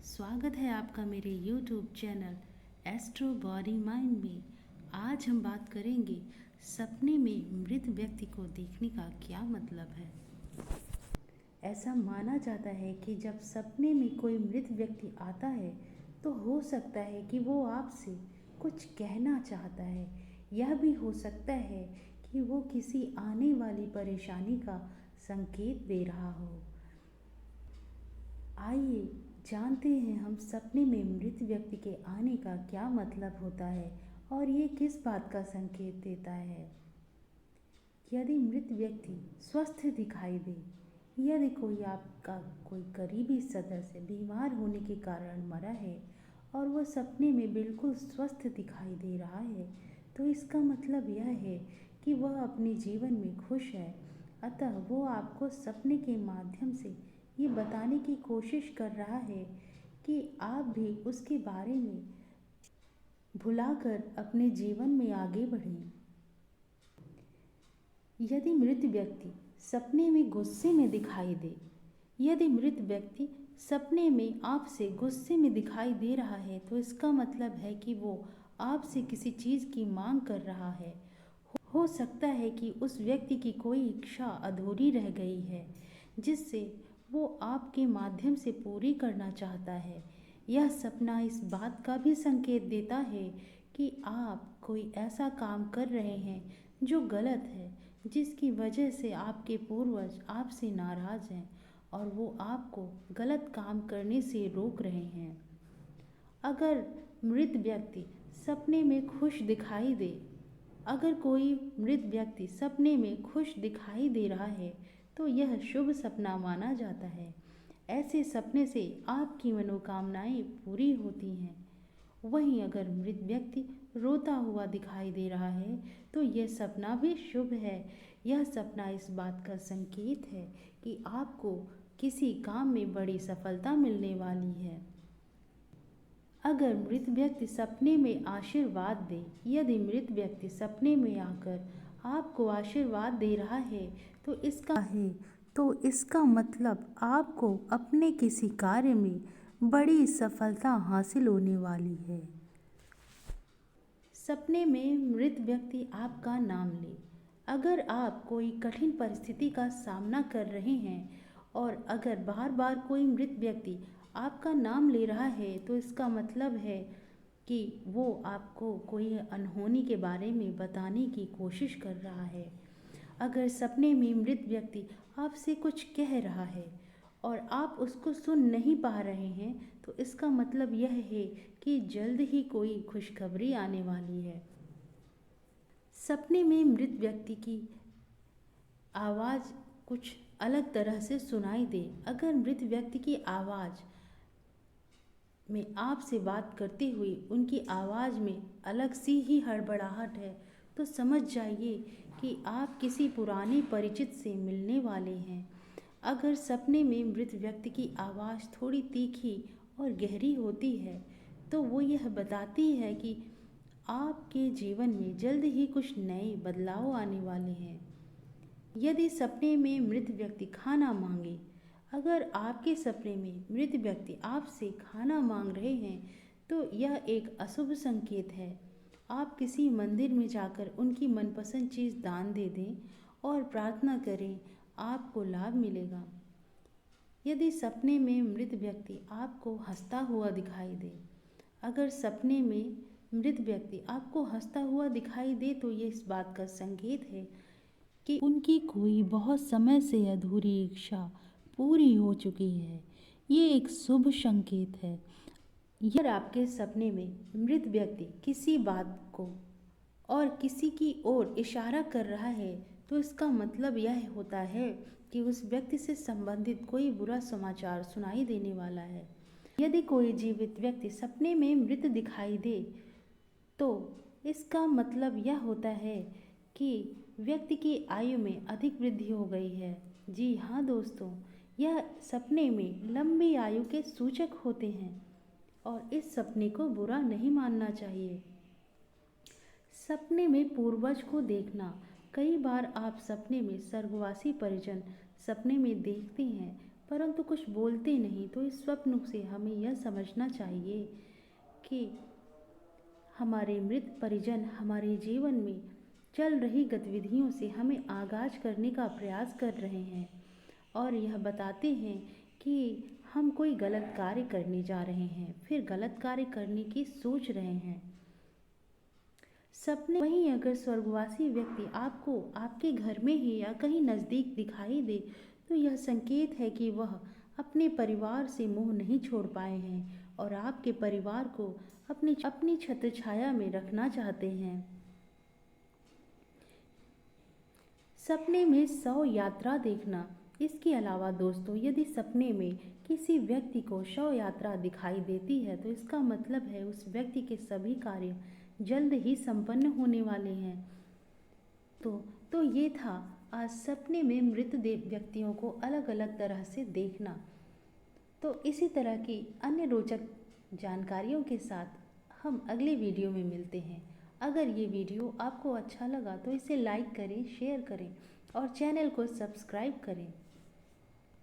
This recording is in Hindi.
स्वागत है आपका मेरे YouTube channel astro body mind में। आज हम बात करेंगे सपने में मृत व्यक्ति को देखने का क्या मतलब है। ऐसा माना जाता है कि जब सपने में कोई मृत व्यक्ति आता है तो हो सकता है कि वो आपसे कुछ कहना चाहता है। यह भी हो सकता है कि वो किसी आने वाली परेशानी का संकेत दे रहा हो। आइए जानते हैं हम सपने में मृत व्यक्ति के आने का क्या मतलब होता है और ये किस बात का संकेत देता है। यदि मृत व्यक्ति स्वस्थ दिखाई दे, यदि कोई करीबी सदस्य बीमार होने के कारण मरा है और वह सपने में बिल्कुल स्वस्थ दिखाई दे रहा है, तो इसका मतलब यह है कि वह अपने जीवन में खुश है। अतः वो आपको सपने के माध्यम से ये बताने की कोशिश कर रहा है कि आप भी उसके बारे में भुलाकर अपने जीवन में आगे बढ़ें। यदि मृत व्यक्ति सपने में गुस्से में दिखाई दे, यदि मृत व्यक्ति सपने में आपसे गुस्से में दिखाई दे रहा है, तो इसका मतलब है कि वो आपसे किसी चीज़ की मांग कर रहा है। हो सकता है कि उस व्यक्ति की कोई इच्छा अधूरी रह गई है जिससे वो आपके माध्यम से पूरी करना चाहता है। यह सपना इस बात का भी संकेत देता है कि आप कोई ऐसा काम कर रहे हैं जो गलत है, जिसकी वजह से आपके पूर्वज आपसे नाराज़ हैं और वो आपको गलत काम करने से रोक रहे हैं। अगर मृत व्यक्ति सपने में खुश दिखाई दे, अगर कोई मृत व्यक्ति सपने में खुश दिखाई दे रहा है तो यह शुभ सपना माना जाता है। ऐसे सपने से आपकी मनोकामनाएं पूरी होती हैं। वहीं अगर मृत व्यक्ति रोता हुआ दिखाई दे रहा है तो यह सपना भी शुभ है। यह सपना इस बात का संकेत है कि आपको किसी काम में बड़ी सफलता मिलने वाली है। अगर मृत व्यक्ति सपने में आशीर्वाद दे, यदि मृत व्यक्ति सपने में आकर आपको आशीर्वाद दे रहा है तो इसका मतलब आपको अपने किसी कार्य में बड़ी सफलता हासिल होने वाली है। सपने में मृत व्यक्ति आपका नाम ले। अगर आप कोई कठिन परिस्थिति का सामना कर रहे हैं और अगर बार बार कोई मृत व्यक्ति आपका नाम ले रहा है तो इसका मतलब है कि वो आपको कोई अनहोनी के बारे में बताने की कोशिश कर रहा है। अगर सपने में मृत व्यक्ति आपसे कुछ कह रहा है और आप उसको सुन नहीं पा रहे हैं तो इसका मतलब यह है कि जल्द ही कोई खुशखबरी आने वाली है। सपने में मृत व्यक्ति की आवाज़ कुछ अलग तरह से सुनाई दे, अगर मृत व्यक्ति की आवाज़ में आपसे बात करते हुए उनकी आवाज़ में अलग सी ही हड़बड़ाहट है तो समझ जाइए कि आप किसी पुराने परिचित से मिलने वाले हैं। अगर सपने में मृत व्यक्ति की आवाज़ थोड़ी तीखी और गहरी होती है तो वो यह बताती है कि आपके जीवन में जल्द ही कुछ नए बदलाव आने वाले हैं। यदि सपने में मृत व्यक्ति खाना मांगे, अगर आपके सपने में मृत व्यक्ति आपसे खाना मांग रहे हैं तो यह एक अशुभ संकेत है। आप किसी मंदिर में जाकर उनकी मनपसंद चीज़ दान दे दें और प्रार्थना करें, आपको लाभ मिलेगा। यदि सपने में मृत व्यक्ति आपको हंसता हुआ दिखाई दे, अगर सपने में मृत व्यक्ति आपको हंसता हुआ दिखाई दे तो ये इस बात का संकेत है कि उनकी कोई बहुत समय से अधूरी इच्छा पूरी हो चुकी है। ये एक शुभ संकेत है। अगर आपके सपने में मृत व्यक्ति किसी बात को और किसी की ओर इशारा कर रहा है तो इसका मतलब यह होता है कि उस व्यक्ति से संबंधित कोई बुरा समाचार सुनाई देने वाला है। यदि कोई जीवित व्यक्ति सपने में मृत दिखाई दे तो इसका मतलब यह होता है कि व्यक्ति की आयु में अधिक वृद्धि हो गई है। जी हाँ दोस्तों, यह सपने में लंबी आयु के सूचक होते हैं और इस सपने को बुरा नहीं मानना चाहिए। सपने में पूर्वज को देखना, कई बार आप सपने में स्वर्गवासी परिजन सपने में देखते हैं। परंतु कुछ बोलते नहीं। तो इस स्वप्न से हमें यह समझना चाहिए कि हमारे मृत परिजन हमारे जीवन में चल रही गतिविधियों से हमें आगाज करने का प्रयास कर रहे हैं और यह बताते हैं कि हम कोई गलत कार्य करने जा रहे हैं, फिर गलत कार्य करने की सोच रहे हैं। सपने वहीं अगर स्वर्गवासी व्यक्ति आपको आपके घर में ही या कहीं नज़दीक दिखाई दे तो यह संकेत है कि वह अपने परिवार से मोह नहीं छोड़ पाए हैं और आपके परिवार को अपनी छत्र छाया में रखना चाहते हैं। सपने में शव यात्रा देखना। इसके अलावा दोस्तों, यदि सपने में किसी व्यक्ति को शव यात्रा दिखाई देती है तो इसका मतलब है उस व्यक्ति के सभी कार्य जल्द ही संपन्न होने वाले हैं। तो ये था आज सपने में मृत व्यक्तियों को अलग अलग तरह से देखना। तो इसी तरह की अन्य रोचक जानकारियों के साथ हम अगले वीडियो में मिलते हैं। अगर ये वीडियो आपको अच्छा लगा तो इसे लाइक करें, शेयर करें और चैनल को सब्सक्राइब करें।